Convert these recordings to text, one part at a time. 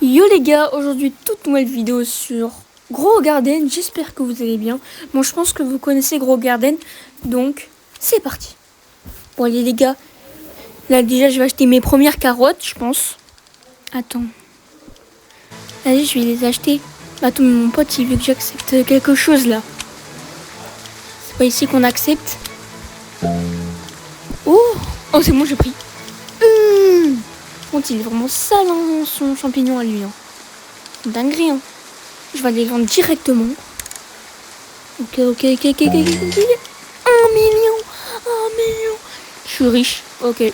Yo les gars, aujourd'hui toute nouvelle vidéo sur Grow Garden, j'espère que vous allez bien. Bon, je pense que vous connaissez Grow Garden, donc c'est parti. Bon allez les gars, là déjà je vais acheter mes premières carottes, je pense. Attends. Allez, je vais les acheter. Attends, mais mon pote il veut que j'accepte quelque chose là. C'est pas ici qu'on accepte. Oh, c'est bon, j'ai pris. Bon, il est vraiment sale hein, son champignon à lui. Hein. Dinguerie, hein. Je vais aller le vendre directement. Ok. 1 million. Je suis riche. Ok.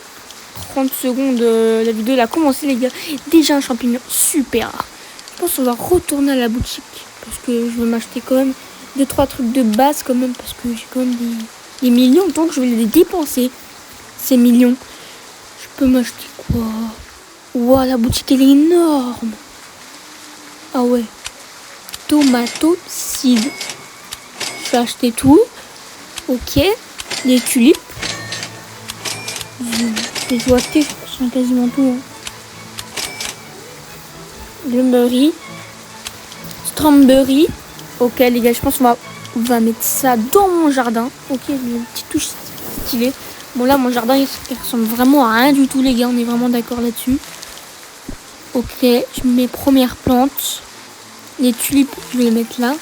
30 secondes, la vidéo elle a commencé les gars. Déjà un champignon super. Je pense qu'on va retourner à la boutique. Parce que je veux m'acheter quand même 2-3 trucs de base quand même. Parce que j'ai quand même des millions. Donc je vais les dépenser. Ces millions. Je peux m'acheter quoi? Wow, la boutique elle est énorme. Ah ouais. Tomato seed. Je vais acheter tout. Ok. Les tulipes. Je dois acheter, je sens quasiment tout. Hein. Le murray. Strawberry. Ok les gars, je pense qu'on va mettre ça dans mon jardin. Ok, une petite touche stylée. Bon là, mon jardin il ressemble vraiment à rien du tout les gars, on est vraiment d'accord là-dessus. Ok, je mets mes premières plantes. Les tulipes, je vais les mettre là.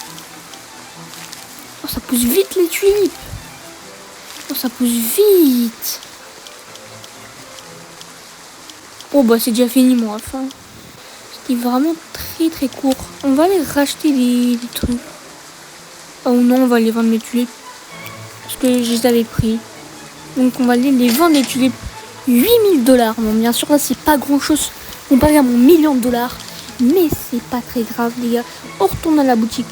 Oh, ça pousse vite les tulipes. Oh, ça pousse vite. Oh, bah c'est déjà fini mon ref. Hein. C'était vraiment très court. On va aller racheter les trucs. Oh non, on va les vendre les tulipes. Parce que je les avais pris. Donc on va aller les vendre les tulipes. 8000 $. Bon, bien sûr, là c'est pas grand chose comparé à mon million de dollars. Mais c'est pas très grave les gars. On retourne à la boutique.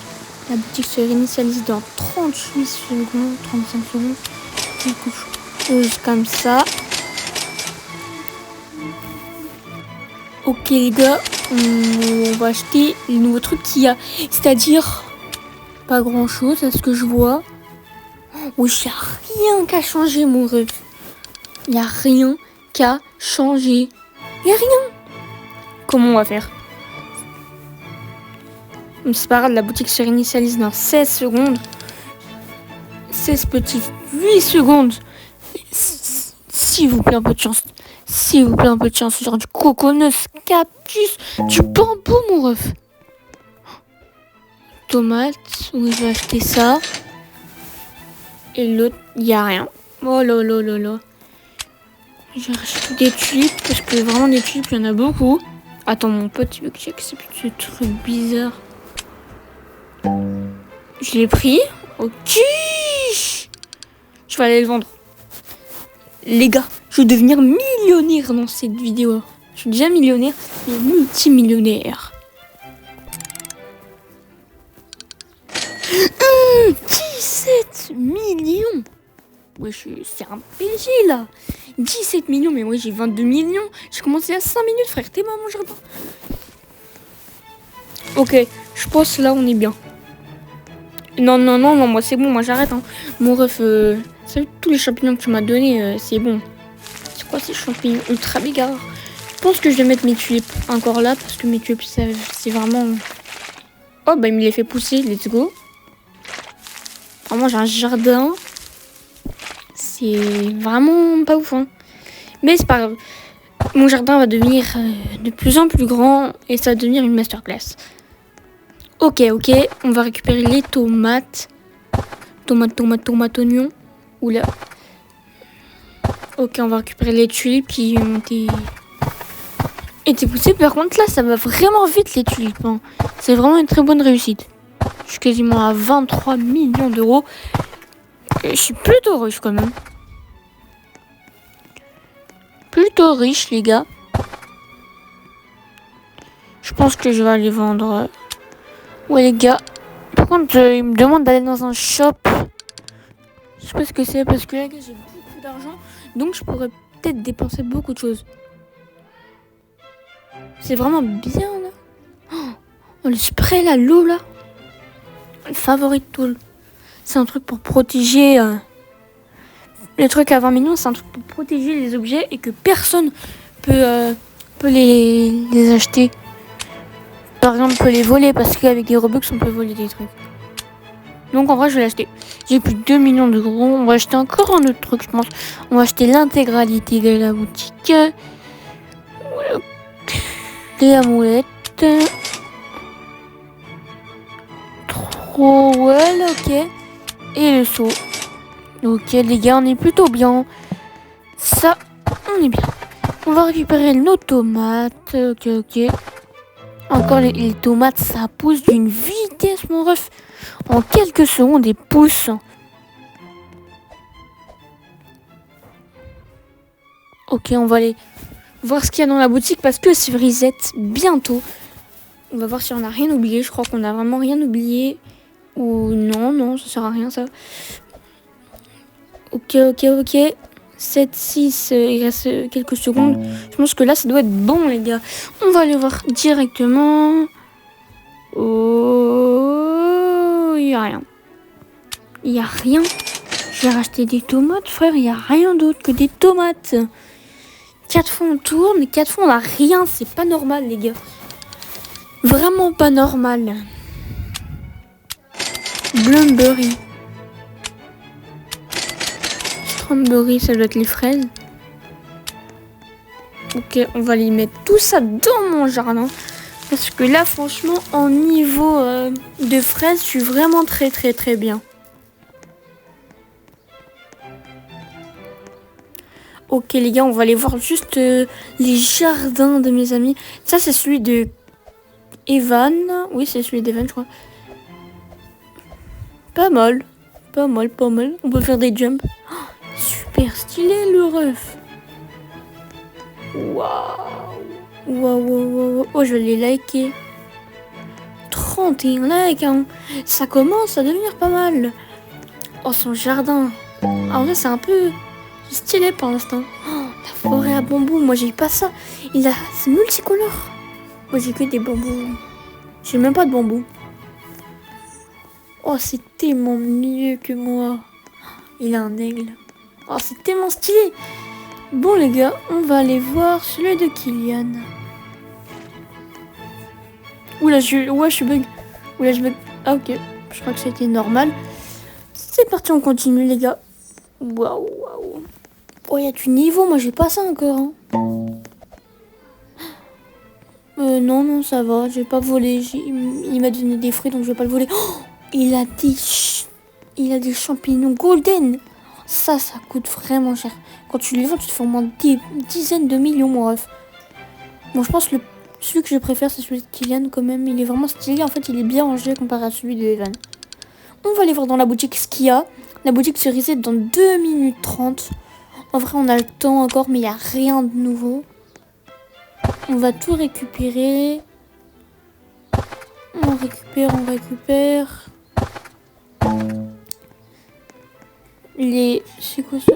La boutique se réinitialise dans 38 secondes, 35 secondes. Quelque chose comme ça. Ok les gars, on va acheter les nouveaux trucs qu'il y a. C'est-à-dire pas grand chose à ce que je vois. Oh, il n'y a rien qu'à changer mon ref. Il n'y a rien qu'à changer. Il n'y a rien. Comment on va faire? C'est pas grave, la boutique se réinitialise dans 16 secondes. 16 petites 8 secondes. S'il vous plaît, un peu de chance. S'il vous plaît, un peu de chance. Genre du coconut, cactus, du bambou, mon ref. Tomate. Oui, je vais acheter ça. Et l'autre, il n'y a rien. Oh là. J'ai racheté des tulipes parce que vraiment des tulipes, il y en a beaucoup. Attends, mon pote, il veut que j'accepte ce truc bizarre. Je l'ai pris. Ok. Je vais aller le vendre. Les gars, je vais devenir millionnaire dans cette vidéo. Je suis déjà millionnaire, mais multimillionnaire. 17 millions. Wesh, c'est un PG là. 17 millions, mais ouais, j'ai 22 millions. J'ai commencé à 5 minutes, frère. T'es moi, mon jardin. Ok, je pense là, on est bien. Non, moi c'est bon, moi j'arrête. Hein. Mon ref, tous les champignons que tu m'as donné, c'est bon. C'est quoi ces champignons ultra bigards? Je pense que je vais mettre mes tulipes encore là, parce que mes tulipes, c'est vraiment... Oh, bah il me les fait pousser, let's go. Vraiment, j'ai un jardin. C'est vraiment pas ouf. Hein. Mais c'est pas grave. Mon jardin va devenir de plus en plus grand et ça va devenir une masterclass. Ok. On va récupérer les tomates. Tomate, oignon. Oula. Ok, on va récupérer les tulipes qui ont été poussées. Par contre, là, ça va vraiment vite, les tulipes. Hein. C'est vraiment une très bonne réussite. Je suis quasiment à 23 millions d'euros. Je suis plutôt riche quand même. Plutôt riche, les gars. Je pense que je vais aller vendre. Ouais, les gars. Par contre, il me demande d'aller dans un shop. Je sais pas ce que c'est parce que là, j'ai beaucoup d'argent. Donc, je pourrais peut-être dépenser beaucoup de choses. C'est vraiment bien, là. Oh, le spray, là, l'eau, là. Le favorite tool. C'est un truc pour protéger... Le truc à 20 millions, c'est un truc pour protéger les objets et que personne peut les acheter. Par exemple, on peut les voler parce qu'avec des Robux, on peut voler des trucs. Donc en vrai, je vais l'acheter. J'ai plus de 2 millions d'euros. On va acheter encore un autre truc, je pense. On va acheter l'intégralité de la boutique. Les amoulettes. Trowel, ok. Et le seau. Ok, les gars, on est plutôt bien. Ça, on est bien. On va récupérer nos tomates. Ok, ok. Encore les tomates, ça pousse d'une vitesse, mon ref. En quelques secondes, elles poussent. Ok, on va aller voir ce qu'il y a dans la boutique parce que c'est reset bientôt. On va voir si on a rien oublié. Je crois qu'on a vraiment rien oublié. Ou non, ça sert à rien ça. Ok. 7, 6, il reste quelques secondes. Je pense que là, ça doit être bon, les gars. On va aller voir directement. Oh, il n'y a rien. Il n'y a rien. J'ai racheté des tomates, frère. Il n'y a rien d'autre que des tomates. 4 fois on tourne, 4 fois on n'a rien. C'est pas normal, les gars. Vraiment pas normal. Blumberry. Strawberry, ça doit être les fraises. Ok, on va les mettre tout ça dans mon jardin. Parce que là, franchement, en niveau de fraises, je suis vraiment très bien. Ok, les gars, on va aller voir juste les jardins de mes amis. Ça, c'est celui de Evan. Oui, c'est celui d'Evan, je crois. Pas mal. On peut faire des jumps. Oh, super stylé, le ref. Waouh. Oh, je vais les liker. 31 likes, hein. Ça commence à devenir pas mal. Oh, son jardin. En vrai, c'est un peu stylé pour l'instant. Oh, la forêt à bambou. Moi, j'ai pas ça. C'est multicolore. Moi, j'ai que des bambous. J'ai même pas de bambou. Oh, c'est tellement mieux que moi. Il a un aigle. Oh, c'est tellement stylé. Bon, les gars, on va aller voir celui de Kylian. Oula, je bug. Ah, ok. Je crois que c'était normal. C'est parti, on continue, les gars. Waouh. Oh, il y a du niveau. Moi, j'ai pas ça encore. Hein. Non, ça va. Je vais pas voler. Il m'a donné des fruits, donc je vais pas le voler. Oh, il a des champignons golden. Ça coûte vraiment cher. Quand tu les vends, tu te fais au moins des dizaines de millions, mon ref. Bon, je pense que celui que je préfère, c'est celui de Kylian quand même. Il est vraiment stylé. En fait, il est bien rangé comparé à celui de Evan. On va aller voir dans la boutique ce qu'il y a. La boutique se reset dans 2 minutes 30. En vrai, on a le temps encore, mais il n'y a rien de nouveau. On va tout récupérer. On récupère. C'est quoi ça?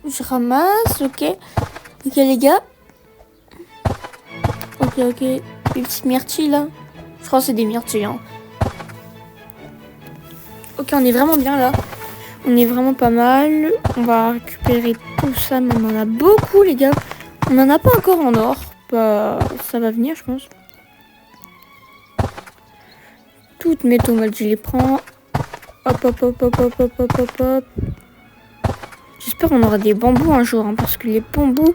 Je ramasse, ok. Ok, les gars. Ok. Les petites myrtilles, là. Je crois que c'est des myrtilles, hein. Ok, on est vraiment bien, là. On est vraiment pas mal. On va récupérer tout ça, mais on en a beaucoup, les gars. On n'en a pas encore en or. Bah, ça va venir, je pense. Toutes mes tomates, je les prends. Hop. J'espère qu'on aura des bambous un jour, hein, parce que les bambous,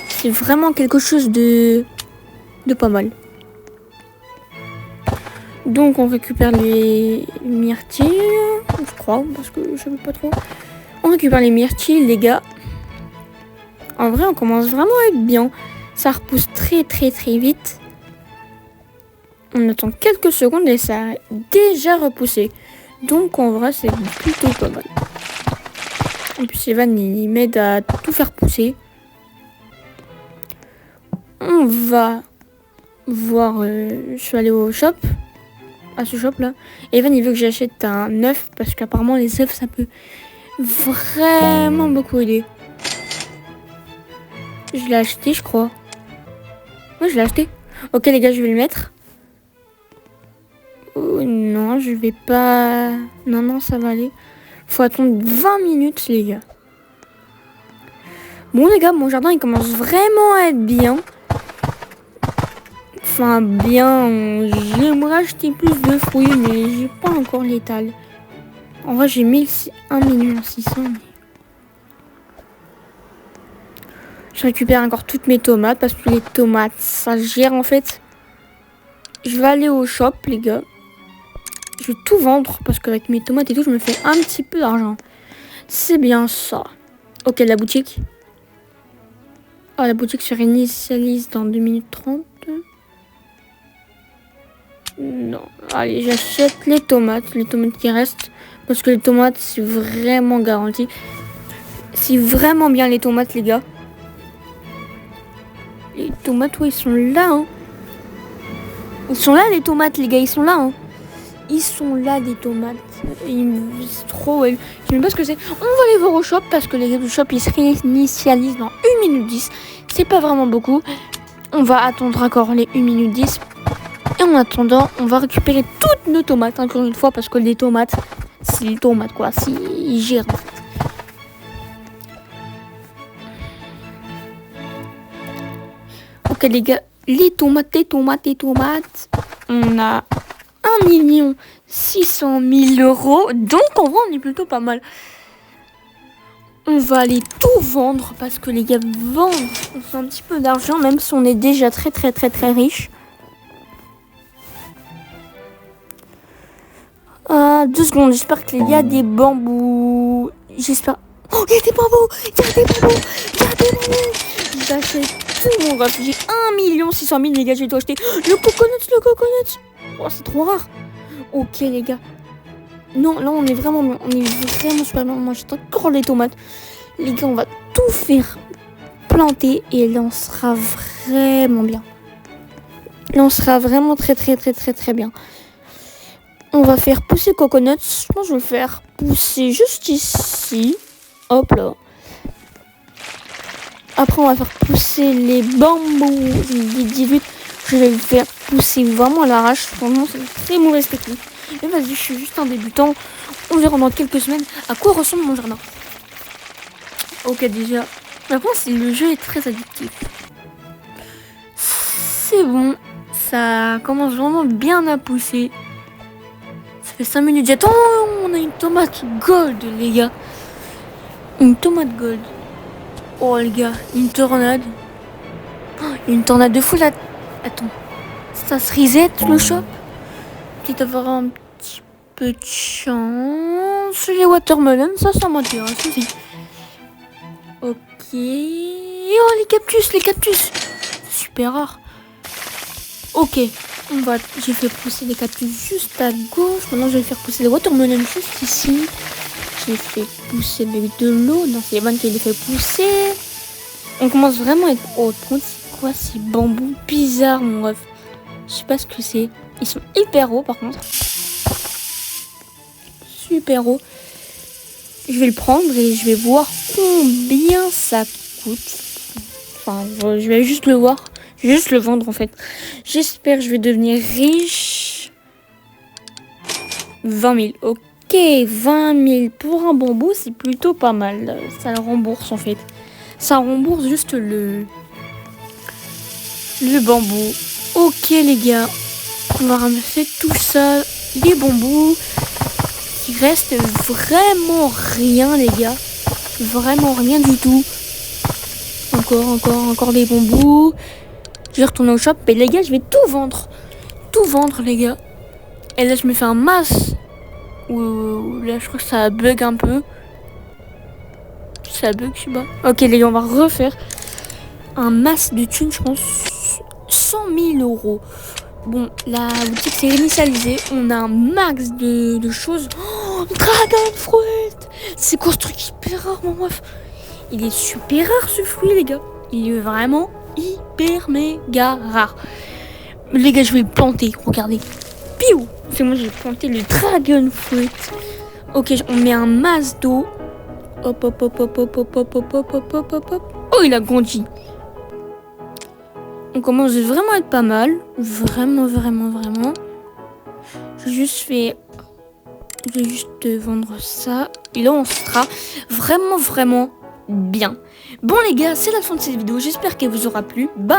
c'est vraiment quelque chose de pas mal. Donc on récupère les myrtilles, je crois, parce que je sais pas trop. On récupère les myrtilles, les gars. En vrai, on commence vraiment à être bien. Ça repousse très vite. On attend quelques secondes et ça a déjà repoussé. Donc en vrai, c'est plutôt pas mal. En plus, Evan, il m'aide à tout faire pousser. On va voir... je suis allée au shop. À ce shop là. Evan, il veut que j'achète un œuf. Parce qu'apparemment, les œufs, ça peut vraiment beaucoup aider. Je l'ai acheté, je crois. Oui, je l'ai acheté. Ok, les gars, je vais le mettre. Oh, non, je vais pas... Non, ça va aller. Faut attendre 20 minutes, les gars. Bon, les gars, mon jardin, il commence vraiment à être bien. Enfin, bien, j'aimerais acheter plus de fruits, mais j'ai pas encore l'étal. En vrai, j'ai 1,6 million. Je récupère encore toutes mes tomates parce que les tomates, ça se gère en fait. Je vais aller au shop, les gars. Je vais tout vendre parce qu'avec mes tomates et tout, je me fais un petit peu d'argent. C'est bien ça. Ok, la boutique. Ah, la boutique se réinitialise dans 2 minutes 30. Non. Allez, j'achète les tomates qui restent. Parce que les tomates, c'est vraiment garanti. C'est vraiment bien les tomates, les gars. Les tomates, ouais, ils sont là, hein. Ils sont là, les tomates, les gars, ils sont là, hein. Ils sont là, des tomates. C'est trop, ouais. Je sais même pas ce que c'est. On va aller voir au shop parce que les gars du shop, ils se réinitialisent dans 1 minute 10. C'est pas vraiment beaucoup. On va attendre encore les 1 minute 10. Et en attendant, on va récupérer toutes nos tomates, encore une fois, parce que les tomates, c'est les tomates, quoi. Ils gèrent, en fait. Ok, les gars, les tomates. On a 1,6 million €. Donc, en vrai, on est plutôt pas mal. On va aller tout vendre parce que les gars vendent. On fait un petit peu d'argent, même si on est déjà très riche. 2 secondes, j'espère qu'il y a des bambous. J'espère. Oh, il y a des bambous. J'achète tout mon ref. J'ai 1,6 million, les gars, je vais tout acheter. Le coconut. Oh, c'est trop rare. Ok, les gars. Non, là, on est vraiment super bien. Moi, j'attends encore les tomates. Les gars, on va tout faire planter et là, on sera vraiment bien. Là, on sera vraiment très bien. On va faire pousser le coconut. Je pense que je vais le faire pousser juste ici. Hop là. Après, on va faire pousser les bambous. Je vais le faire pousser vraiment à l'arrache. Vraiment, c'est une très mauvaise technique. Mais vas-y, je suis juste un débutant. On verra dans quelques semaines à quoi ressemble mon jardin. Ok, déjà. Par contre, le jeu est très addictif. C'est bon. Ça commence vraiment bien à pousser. Ça fait 5 minutes. Attends, on a une tomate gold, les gars. Une tomate gold. Oh, les gars, une tornade. Une tornade de fou là. Attends. Ça se reset le shop. Peut-être avoir un petit peu de chance. Les watermelons, ça m'intéresse aussi. Ok. Oh, les cactus. Super rare. Ok. J'ai fait pousser les cactus juste à gauche. Maintenant, je vais faire pousser les watermelons juste ici. J'ai fait pousser de l'eau. Non, c'est Evan qui les fait pousser. On commence vraiment à être... Oh, c'est quoi ces bambous bizarres, mon ref? Je sais pas ce que c'est. Ils sont hyper hauts, par contre. Super hauts. Je vais le prendre et je vais voir combien ça coûte. Enfin, je vais juste le voir. Je vais juste le vendre, en fait. J'espère que je vais devenir riche. 20 000. Ok, 20 000 pour un bambou, c'est plutôt pas mal. Ça le rembourse, en fait. Ça rembourse juste le bambou. Ok, les gars. On va ramasser tout ça. Les bambous. Il reste vraiment rien, les gars. Vraiment rien du tout. Encore des bambous. Je vais retourner au shop. Et les gars, je vais tout vendre. Tout vendre, les gars. Et là, je me fais un masse. Là, je crois que ça bug un peu. Ça bug, je sais pas. Ok, les gars, on va refaire un masse de thunes, je pense. 100 000 €. Bon, la boutique s'est réinitialisée. On a un max de choses. Oh, Dragon Fruit! C'est quoi ce truc hyper rare, mon meuf? Il est super rare, ce fruit, les gars. Il est vraiment hyper méga rare. Les gars, je vais le planter. Regardez. Piou! C'est moi, j'ai planté le Dragon Fruit. Ok, on met un masse d'eau. Hop. Oh, il a grandi. On commence vraiment à être pas mal. Vraiment. Je vais juste vendre ça. Et là, on sera vraiment bien. Bon, les gars, c'est la fin de cette vidéo. J'espère qu'elle vous aura plu. Bye!